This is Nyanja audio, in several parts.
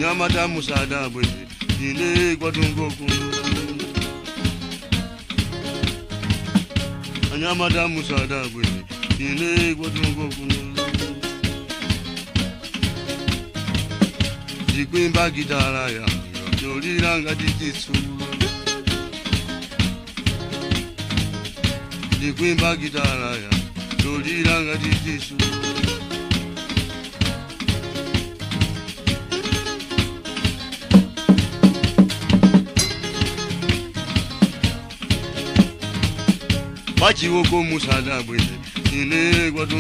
Anyamata musada bwe ine Kwathu Anyamata musada bwe ine Kwathu Jikwimba gitara ya yoliranga dikisu Jikwimba gitara ya yoliranga dikisu Wachiwoko musada bwe ine Kwathu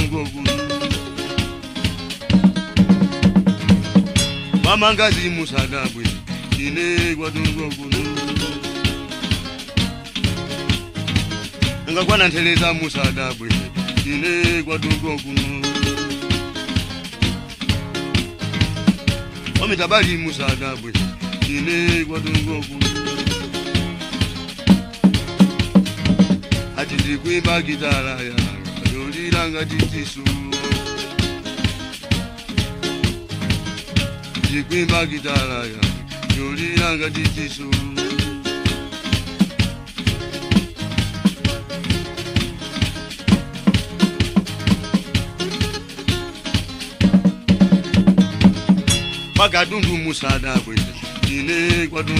Mamangazi musada bwe ine Kwathu Ngakwana nteleza musada bwe ine Kwathu Omitabali musada bwe ine Kwathu Ati ndikwimba gitara yanga yoliranga dikisu Jikwimba gitara yanga yoliranga dikisu Pagadundu musada bwe ine Kwathu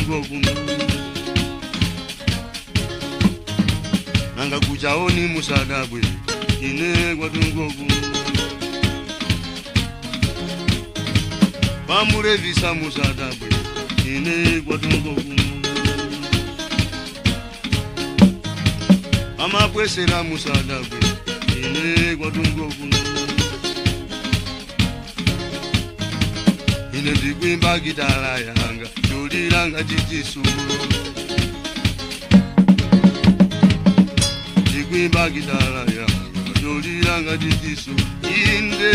Nanga kuchaoni musada bwe ine Kwathu Pamurevisa musada bwe ine Kwathu Amapwesera musada bwe ine Kwathu Ine ndikwimba gitara yanga yoliranga dikisu Ndikwimba gitara yanga yoliranga dikisu Inde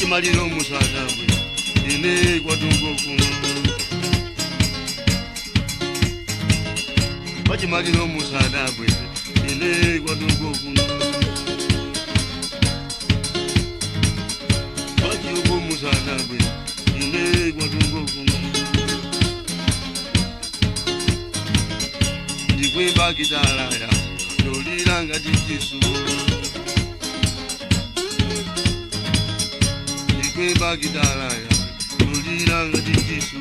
Maliro musada bwe ine Kwathu Maliro musada bwe ine Kwathu ndikwimba gitala yanga ndolilanga tichisu ndikwimba gitala yanga ndolilanga tichisu